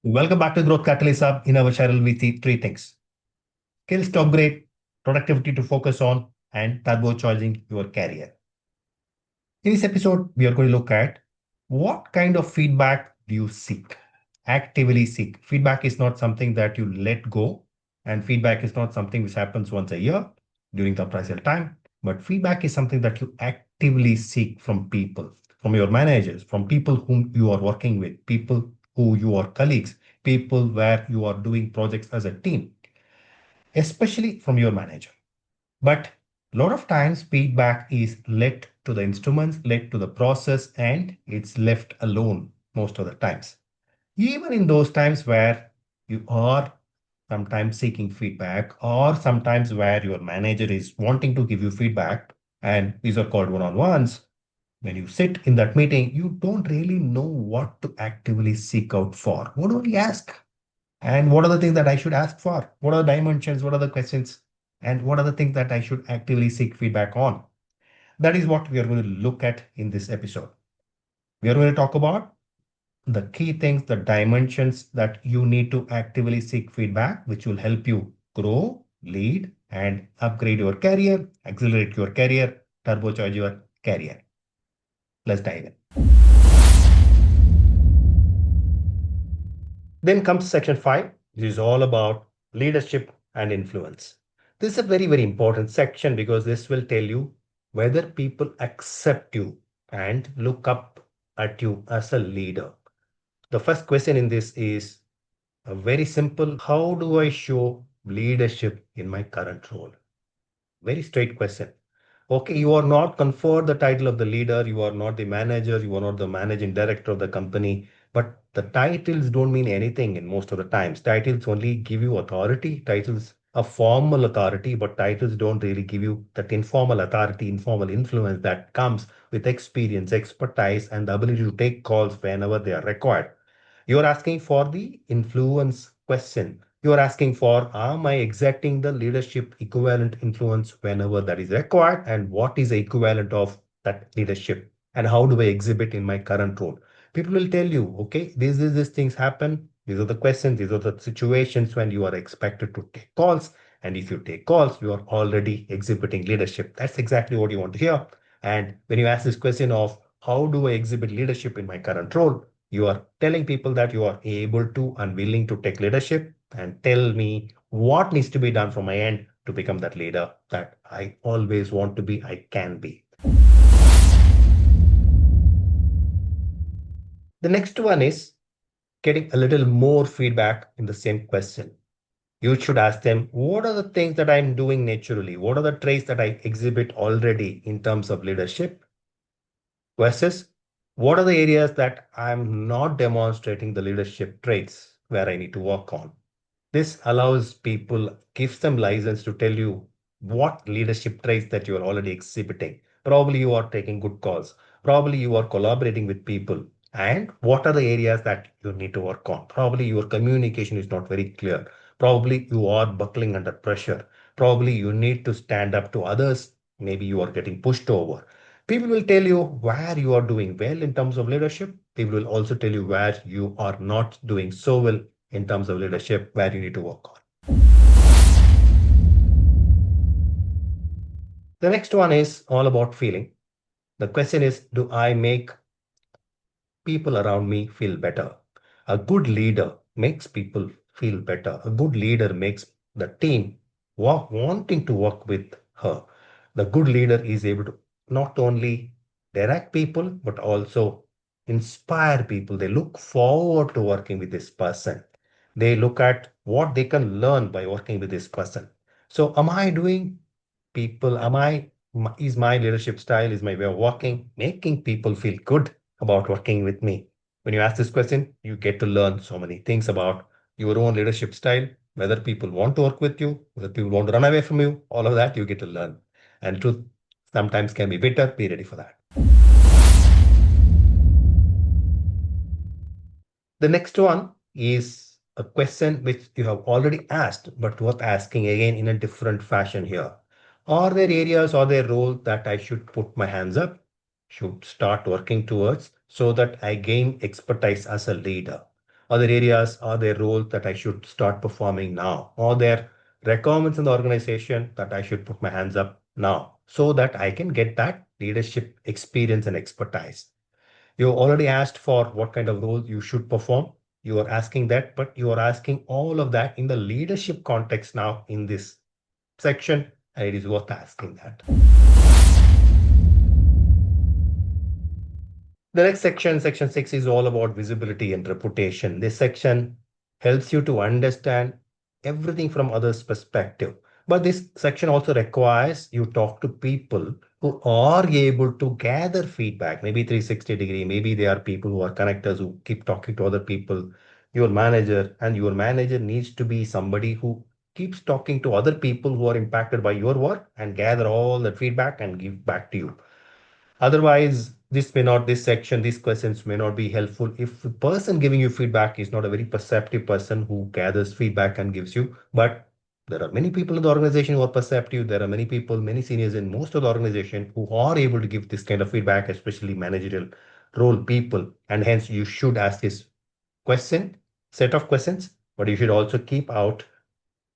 Welcome back to Growth Catalyst Hub. In our channel, we see three things: skills to upgrade, productivity to focus on, and turbocharging your career. In this episode, we are going to look at what kind of feedback do you seek, actively seek. Feedback is not something that you let go, and feedback is not something which happens once a year during the appraisal time, but feedback is something that you actively seek from people, from your managers, from people whom you are working with, people who you are colleagues, people where you are doing projects as a team, especially from your manager. But a lot of times feedback is led to the instruments, led to the process, and it's left alone most of the times. Even in those times where you are sometimes seeking feedback, or sometimes where your manager is wanting to give you feedback, and these are called one-on-ones. When you sit in that meeting, you don't really know what to actively seek out for. What do we ask? And what are the things that I should ask for? What are the dimensions? What are the questions? And what are the things that I should actively seek feedback on? That is what we are going to look at in this episode. We are going to talk about the key things, the dimensions that you need to actively seek feedback, which will help you grow, lead, and upgrade your career, accelerate your career, turbocharge your career. Let's dive in. Then comes section 5, which is all about leadership and influence. This is a very, very important section because this will tell you whether people accept you and look up at you as a leader. The first question in this is a very simple: how do I show leadership in my current role? Very straight question. Okay, you are not conferred the title of the leader, you are not the manager, you are not the managing director of the company, but the titles don't mean anything in most of the times. Titles only give you authority, titles a formal authority, but titles don't really give you that informal authority, informal influence that comes with experience, expertise, and the ability to take calls whenever they are required. You're asking for the influence question. You're asking for, am I exerting the leadership equivalent influence whenever that is required? And what is the equivalent of that leadership? And how do I exhibit in my current role? People will tell you, okay, these things happen. These are the questions. These are the situations when you are expected to take calls. And if you take calls, you are already exhibiting leadership. That's exactly what you want to hear. And when you ask this question of how do I exhibit leadership in my current role, you are telling people that you are able to and willing to take leadership, and tell me what needs to be done from my end to become that leader that I always want to be, I can be. The next one is getting a little more feedback in the same question. You should ask them, what are the things that I'm doing naturally? What are the traits that I exhibit already in terms of leadership? Versus, what are the areas that I'm not demonstrating the leadership traits where I need to work on? This allows people, gives them license to tell you what leadership traits that you are already exhibiting. Probably you are taking good calls. Probably you are collaborating with people. And what are the areas that you need to work on? Probably your communication is not very clear. Probably you are buckling under pressure. Probably you need to stand up to others. Maybe you are getting pushed over. People will tell you where you are doing well in terms of leadership. People will also tell you where you are not doing so well in terms of leadership, where you need to work on. The next one is all about feeling. The question is, do I make people around me feel better? A good leader makes people feel better. A good leader makes the team wanting to work with her. The good leader is able to not only direct people, but also inspire people. They look forward to working with this person. They look at what they can learn by working with this person. So, am I doing people? Is my leadership style, is my way of working, making people feel good about working with me? When you ask this question, you get to learn so many things about your own leadership style, whether people want to work with you, whether people want to run away from you, all of that you get to learn. And truth sometimes can be bitter. Be ready for that. The next one is a question which you have already asked, but worth asking again in a different fashion here. Are there areas or there roles that I should put my hands up, should start working towards so that I gain expertise as a leader? Are there areas, are there roles that I should start performing now? Are there requirements in the organization that I should put my hands up now so that I can get that leadership experience and expertise? You already asked for what kind of role you should perform. You are asking that, but you are asking all of that in the leadership context now in this section, and it is worth asking that. The next section, section 6, is all about visibility and reputation. This section helps you to understand everything from others' perspective. But this section also requires you talk to people who are able to gather feedback, maybe 360-degree, maybe they are people who are connectors who keep talking to other people, your manager, and your manager needs to be somebody who keeps talking to other people who are impacted by your work and gather all that feedback and give back to you. Otherwise, this section, these questions may not be helpful if the person giving you feedback is not a very perceptive person who gathers feedback and gives you. But there are many people in the organization who are perceptive. There are many people, many seniors in most of the organization who are able to give this kind of feedback, especially managerial role people. And hence, you should ask this set of questions, but you should also keep out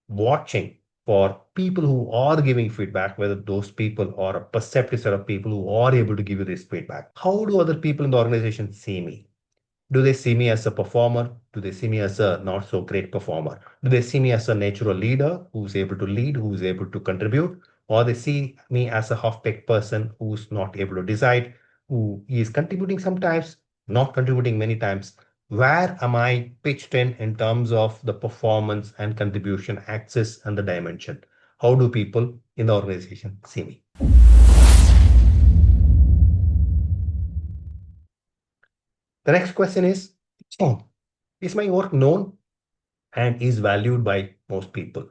watching for people who are giving feedback, whether those people are a perceptive set of people who are able to give you this feedback. How do other people in the organization see me? Do they see me as a performer? Do they see me as a not so great performer? Do they see me as a natural leader who's able to lead, who's able to contribute? Or they see me as a half-baked person who's not able to decide, who is contributing sometimes, not contributing many times? Where am I pitched in terms of the performance and contribution axis and the dimension? How do people in the organization see me? The next question is my work known and is valued by most people?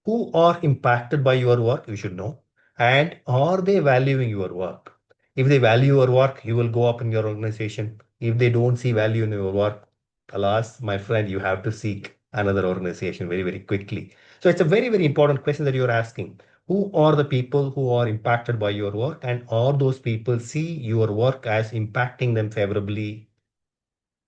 Who are impacted by your work, you should know. And are they valuing your work? If they value your work, you will go up in your organization. If they don't see value in your work, alas, my friend, you have to seek another organization very, very quickly. So it's a very, very important question that you're asking. Who are the people who are impacted by your work? And are those people see your work as impacting them favorably,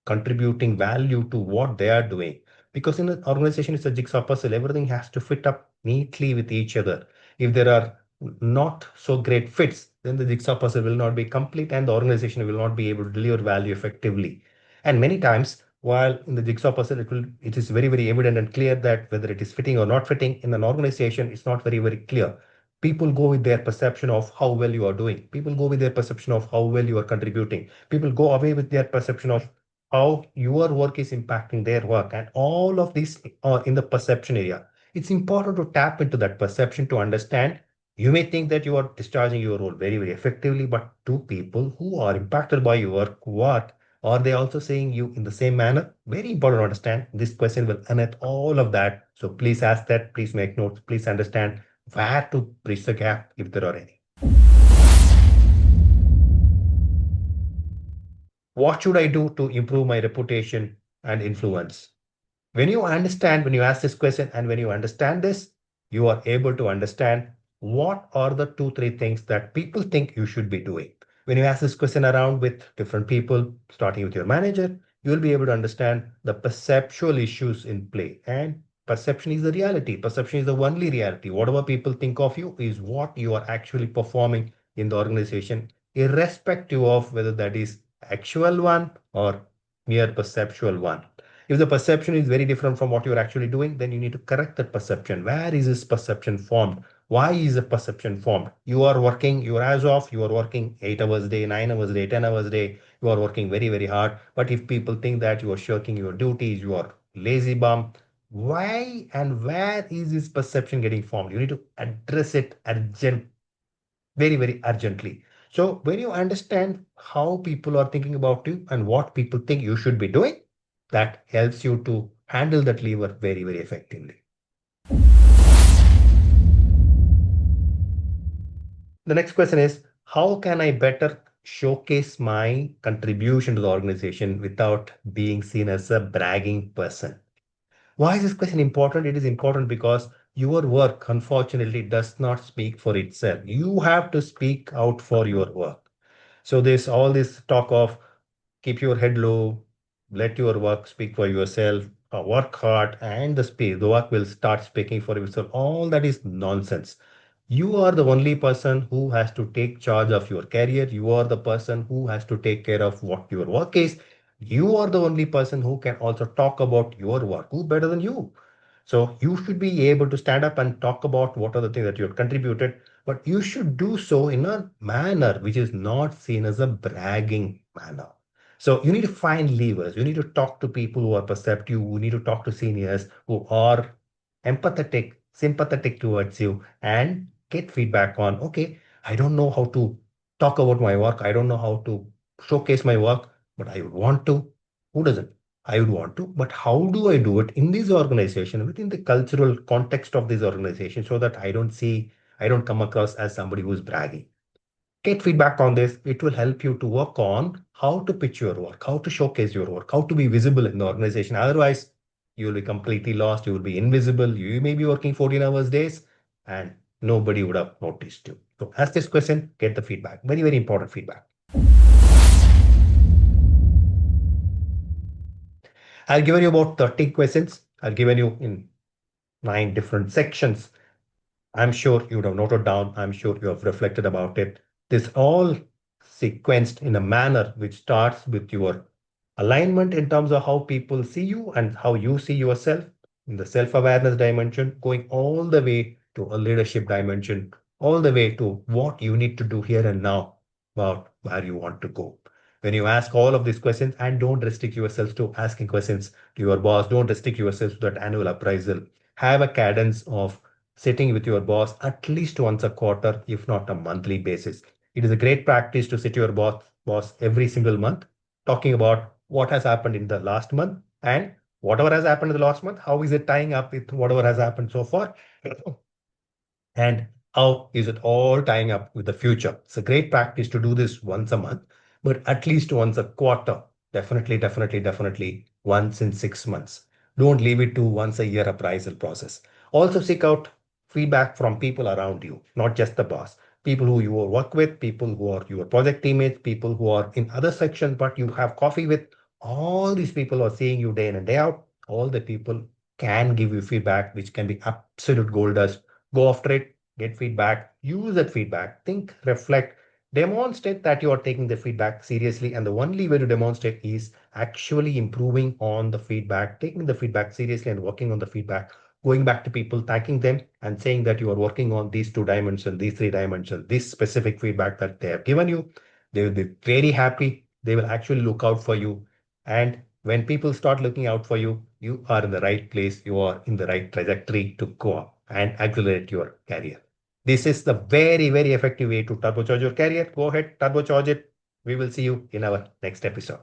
contributing value to what they are doing? Because in an organization, it's a jigsaw puzzle. Everything has to fit up neatly with each other. If there are not so great fits, then the jigsaw puzzle will not be complete and the organization will not be able to deliver value effectively. And many times, while in the jigsaw puzzle, it is very, very evident and clear that whether it is fitting or not fitting in an organization, it's not very, very clear. People go with their perception of how well you are doing. People go with their perception of how well you are contributing. People go away with their perception of how your work is impacting their work, and all of these are in the perception area. It's important to tap into that perception to understand. You may think that you are discharging your role very, very effectively, but to people who are impacted by your work, what are they also saying you in the same manner? Very important to understand. This question will unearth all of that. So please ask that, please make notes, please understand where to bridge the gap if there are any. What should I do to improve my reputation and influence? When you ask this question and when you understand this, you are able to understand what are the two, three things that people think you should be doing. When you ask this question around with different people, starting with your manager, you will be able to understand the perceptual issues in play. And perception is the reality. Perception is the only reality. Whatever people think of you is what you are actually performing in the organization, irrespective of whether that is actual one or mere perceptual one. If the perception is very different from what you're actually doing, then you need to correct that perception. Where is this perception formed? Why is the perception formed? You are working, you are as off, you are working 8 hours a day, 9 hours a day, 10 hours a day. You are working very, very hard. But if people think that you are shirking your duties, you are lazy bum, why and where is this perception getting formed? You need to address it very, very urgently. So when you understand how people are thinking about you and what people think you should be doing, that helps you to handle that lever very, very effectively. The next question is, how can I better showcase my contribution to the organization without being seen as a bragging person? Why is this question important? It is important because your work, unfortunately, does not speak for itself. You have to speak out for your work. So there's all this talk of keep your head low, Let your work speak for yourself. Work hard and the work will start speaking for yourself. All that is nonsense. You are the only person who has to take charge of your career. You are the person who has to take care of what your work is. You are the only person who can also talk about your work. Who better than you? So you should be able to stand up and talk about what are the things that you have contributed, but you should do so in a manner which is not seen as a bragging manner. So you need to find levers. You need to talk to people who are perceptive. You need to talk to seniors who are empathetic, sympathetic towards you, and get feedback on, okay, I don't know how to talk about my work. I don't know how to showcase my work, but I would want to. Who doesn't? I would want to, but how do I do it in this organization, within the cultural context of this organization, so that I don't come across as somebody who's bragging. Get feedback on this. It will help you to work on how to pitch your work, how to showcase your work, how to be visible in the organization. Otherwise, you will be completely lost. You will be invisible. You may be working 14 hours days and nobody would have noticed you. So ask this question, get the feedback. Very, very important feedback. I've given you about 30 questions. I've given you in 9 different sections. I'm sure you would have noted down. I'm sure you have reflected about it. This all sequenced in a manner which starts with your alignment in terms of how people see you and how you see yourself in the self-awareness dimension, going all the way to a leadership dimension, all the way to what you need to do here and now about where you want to go. When you ask all of these questions, and don't restrict yourselves to asking questions to your boss, don't restrict yourselves to that annual appraisal. Have a cadence of sitting with your boss at least once a quarter, if not a monthly basis. It is a great practice to sit your boss every single month, talking about what has happened in the last month and whatever has happened in the last month, how is it tying up with whatever has happened so far? And how is it all tying up with the future? It's a great practice to do this once a month, but at least once a quarter. Definitely, definitely, definitely once in 6 months. Don't leave it to once a year appraisal process. Also seek out feedback from people around you, not just the boss. People who you work with, people who are your project teammates, people who are in other sections, but you have coffee with. All these people are seeing you day in and day out. All the people can give you feedback, which can be absolute gold dust. Go after it, get feedback, use that feedback, think, reflect, demonstrate that you are taking the feedback seriously. And the only way to demonstrate is actually improving on the feedback, taking the feedback seriously and working on the feedback, going back to people, thanking them and saying that you are working on these 2 dimensions, these 3 dimensions, this specific feedback that they have given you. They will be very happy. They will actually look out for you. And when people start looking out for you, you are in the right place. You are in the right trajectory to go up and accelerate your career. This is the very, very effective way to turbocharge your career. Go ahead, turbocharge it. We will see you in our next episode.